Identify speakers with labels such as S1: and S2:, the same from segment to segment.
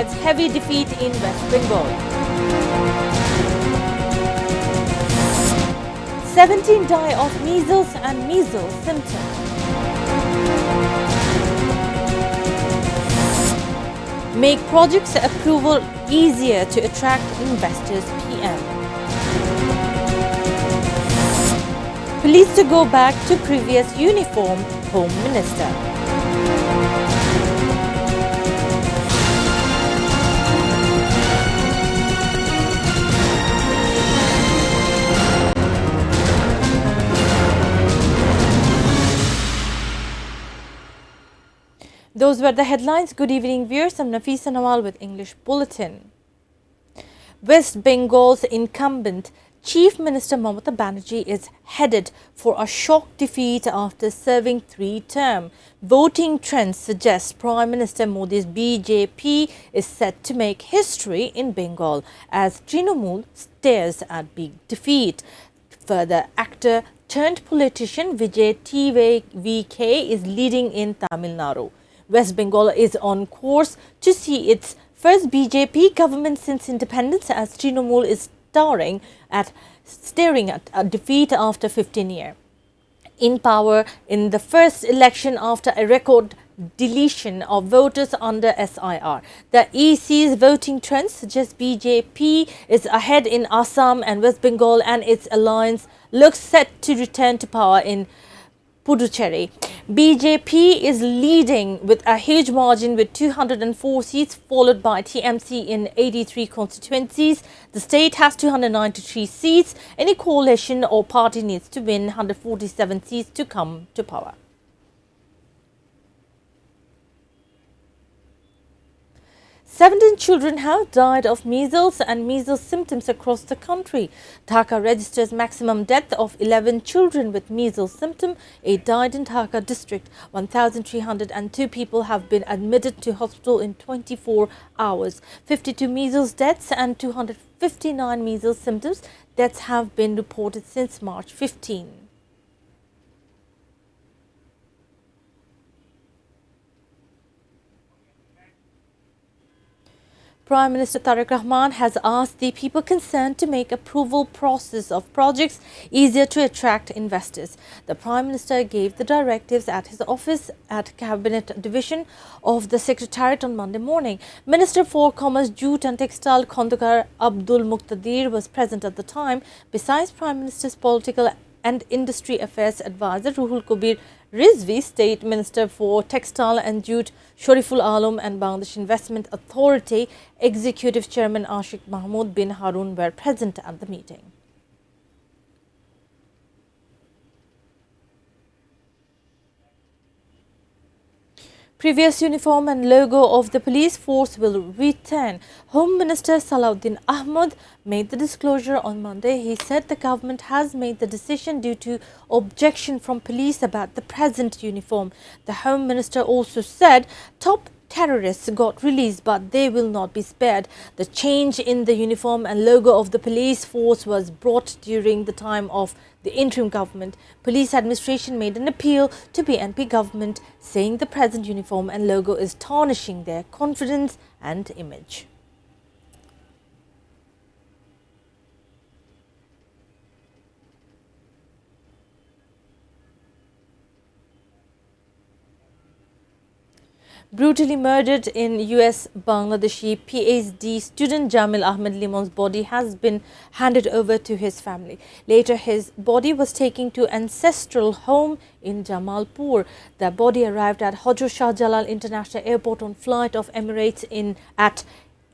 S1: spreads heavy defeat in West Bengal. 17 die of measles and measles symptom. Make projects approval easier to attract investors, PM. Police to go back to previous uniform, Home Minister. Those were the headlines. Good evening, viewers. I'm Nafisa Nawal with English Bulletin. West Bengal's incumbent Chief Minister Mamata Banerjee is headed for a shock defeat after serving 3 terms. Voting trends suggest Prime Minister Modi's BJP is set to make history in Bengal as Trinamool stares at big defeat. Further, actor turned politician Vijay TVK is leading in Tamil Nadu. West Bengal is on course to see its first BJP government since independence as Trinamool is staring at a defeat after 15 years. In power in the first election after a record deletion of voters under SIR. The EC's voting trends suggest BJP is ahead in Assam and West Bengal, and its alliance looks set to return to power in Puducherry. BJP is leading with a huge margin with 204 seats, followed by TMC in 83 constituencies. The state has 293 seats. Any coalition or party needs to win 147 seats to come to power. Seventeen children have died of measles and measles symptoms across the country. Dhaka registers maximum death of 11 children with measles symptom. 8 died in Dhaka district. 1,302 people have been admitted to hospital in 24 hours. 52 measles deaths and 259 measles symptoms deaths have been reported since March 15. Prime Minister Tariq Rahman has asked the people concerned to make approval process of projects easier to attract investors. The Prime Minister gave the directives at his office at Cabinet Division of the Secretariat on Monday morning. Minister for Commerce, Jute and Textile Khondokar Abdul Muqtadir was present at the time. Besides Prime Minister's political and Industry Affairs Advisor Ruhul Kabir Rizvi, State Minister for Textile and Jute Shariful Alam and Bangladesh Investment Authority Executive Chairman Ashik Mahmood bin Harun were present at the meeting. Previous uniform and logo of the police force will return. Home Minister Salahuddin Ahmad made the disclosure on Monday. He said the government has made the decision due to objection from police about the present uniform. The Home Minister also said top terrorists got released, but they will not be spared. The change in the uniform and logo of the police force was brought during the time of the interim government. Police administration made an appeal to BNP government, saying the present uniform and logo is tarnishing their confidence and image. Brutally murdered in US Bangladeshi PhD student Jamil Ahmed Limon's body has been handed over to his family. Later, his body was taken to ancestral home in Jamalpur. The body arrived at Hajr Shah Jalal International Airport on flight of Emirates at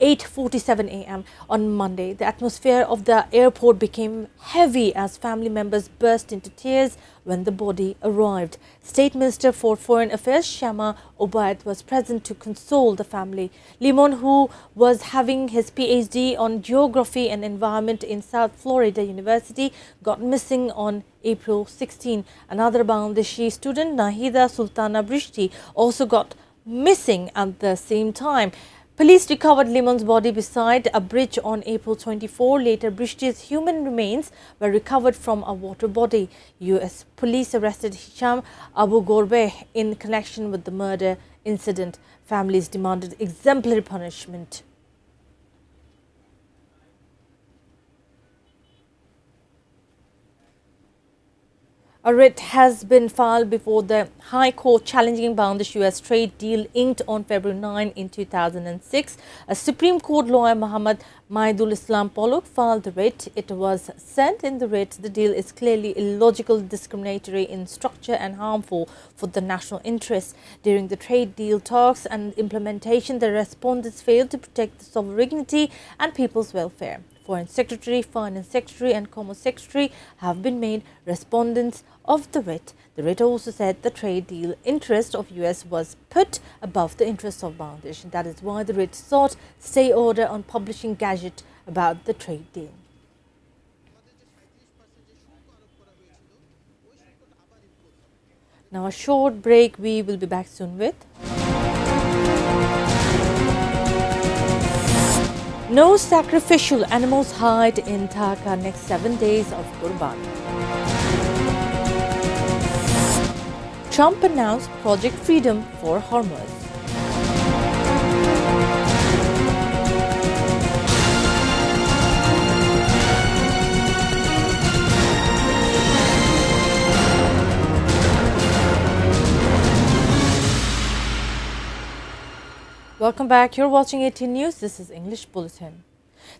S1: 8:47 a.m. on Monday. The atmosphere of the airport became heavy as family members burst into tears when the body arrived. State Minister for Foreign Affairs Shama Obaid was present to console the family. Limon, who was having his PhD on Geography and Environment in South Florida University, got missing on April 16. Another Bangladeshi student, Nahida Sultana Brishti, also got missing at the same time. Police recovered Limon's body beside a bridge on April 24. Later, Brishti's human remains were recovered from a water body. US police arrested Hisham Abu Gorbeh in connection with the murder incident. Families demanded exemplary punishment. A writ has been filed before the High Court challenging Bangladesh-US trade deal inked on February 9 in 2006. A Supreme Court lawyer, Muhammad Maidul Islam Polok, filed the writ. It was said in the writ the deal is clearly illogical, discriminatory in structure and harmful for the national interest. During the trade deal talks and implementation, the respondents failed to protect the sovereignty and people's welfare. Foreign Secretary, Finance Secretary and Commerce Secretary have been made respondents of the writ. The writ also said the trade deal interest of US was put above the interests of Bangladesh. And that is why the writ sought stay order on publishing gazette about the trade deal. Now a short break. We will be back soon with no sacrificial animals hide in Dhaka next 7 days of Qurban. Trump announced Project Freedom for Hormuz. Welcome back. You're watching ATN News. This is English Bulletin.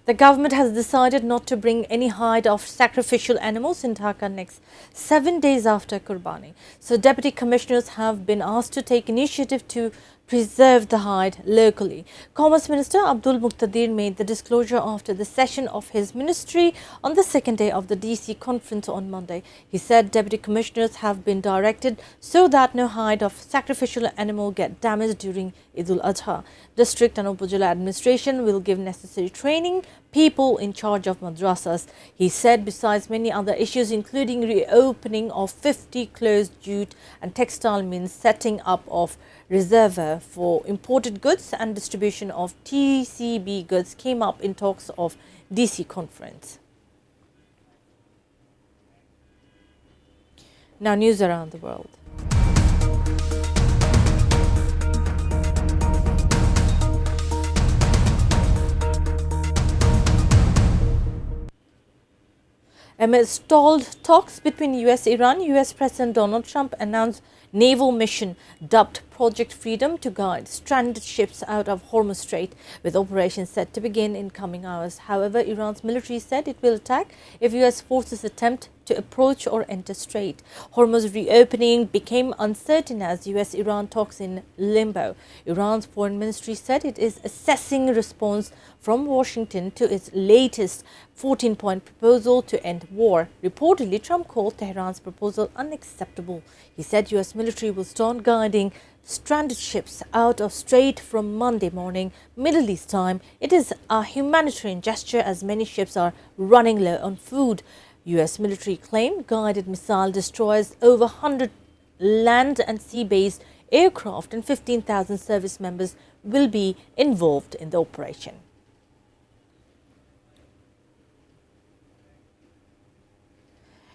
S1: The government has decided not to bring any hide of sacrificial animals in Dhaka next 7 days after Qurbani. So deputy commissioners have been asked to take initiative to preserve the hide locally. Commerce Minister Abdul Muqtadir made the disclosure after the session of his ministry on the second day of the DC conference on Monday. He said deputy commissioners have been directed so that no hide of sacrificial animal get damaged during Eid al-Adha. District and Upazila administration will give necessary training people in charge of madrasas. He said besides many other issues including reopening of 50 closed jute and textile mills, setting up of reservoir for imported goods and distribution of TCB goods came up in talks of DC conference. Now news around the world. Amid stalled talks between US-Iran, US President Donald Trump announced naval mission dubbed Project Freedom to guide stranded ships out of Hormuz Strait, with operations set to begin in coming hours. However, Iran's military said it will attack if US forces attempt to approach or enter strait. Hormuz reopening became uncertain as US-Iran talks in limbo. Iran's foreign ministry said it is assessing response from Washington to its latest 14-point proposal to end war. Reportedly, Trump called Tehran's proposal unacceptable. He said US military will start guiding stranded ships out of strait from Monday morning Middle East time. It is a humanitarian gesture as many ships are running low on food. US military claimed guided missile destroys over 100 land and sea-based aircraft and 15,000 service members will be involved in the operation.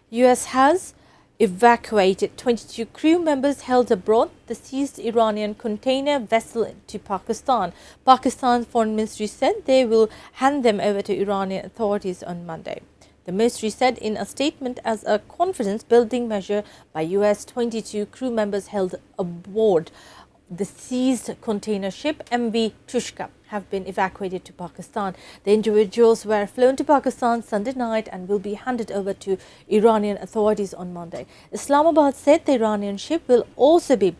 S1: US has evacuated 22 crew members held abroad the seized Iranian container vessel to Pakistan. Pakistan's foreign ministry said they will hand them over to Iranian authorities on Monday. The ministry said in a statement as a confidence-building measure by US 22 crew members held aboard the seized container ship MV Tushka have been evacuated to Pakistan. The individuals were flown to Pakistan Sunday night and will be handed over to Iranian authorities on Monday. Islamabad said the Iranian ship will also be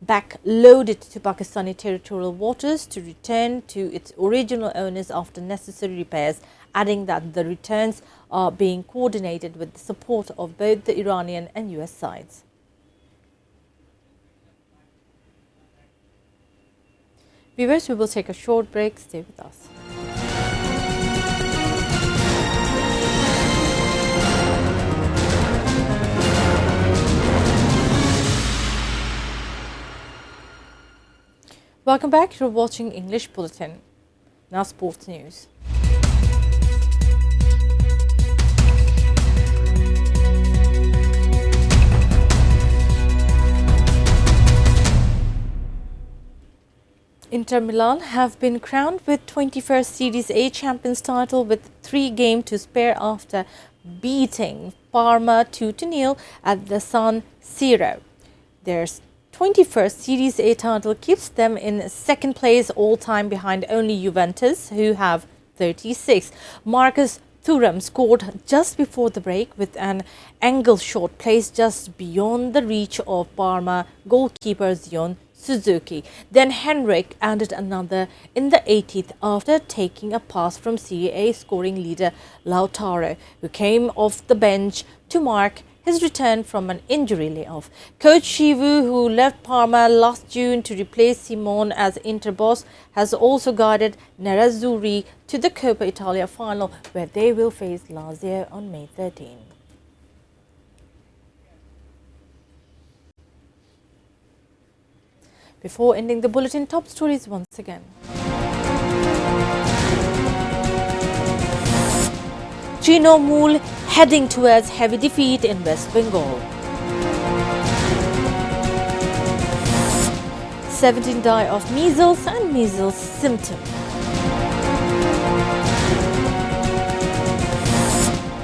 S1: back loaded to Pakistani territorial waters to return to its original owners after necessary repairs, adding that the returns are being coordinated with the support of both the Iranian and US sides. Viewers, we will take a short break. Stay with us. Welcome back. You're watching English Bulletin. Now sports news. Inter Milan have been crowned with 21st Series A champions title with 3 games to spare after beating Parma 2-0 at the San Siro. Their 21st Series A title keeps them in second place all time behind only Juventus, who have 36. Marcus Thuram scored just before the break with an angle shot placed just beyond the reach of Parma goalkeeper Zion Suzuki. Then Henrik added another in the 80th after taking a pass from Serie A scoring leader Lautaro, who came off the bench to mark his return from an injury layoff. Coach Shivu, who left Parma last June to replace Simone as Inter boss, has also guided Nerazzurri to the Coppa Italia final, where they will face Lazio on May 13. Before ending the bulletin, top stories once again. Trinamool heading towards heavy defeat in West Bengal. 17 die of measles and measles symptom.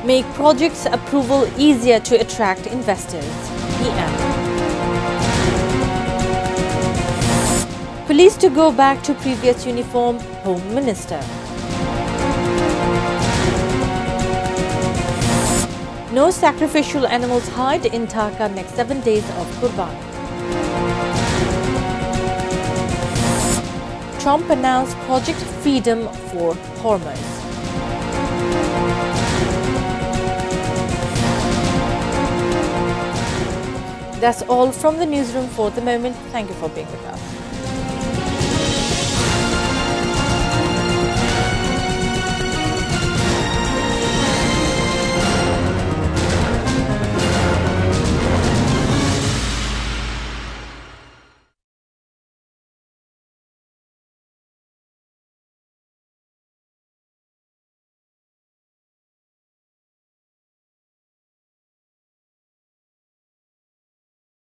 S1: Make projects approval easier to attract investors. PM. Police to go back to previous uniform, Home Minister. No sacrificial animals hide in Dhaka next 7 days of Qurban. Trump announced Project Freedom for Hormuz. That's all from the newsroom for the moment. Thank you for being with us.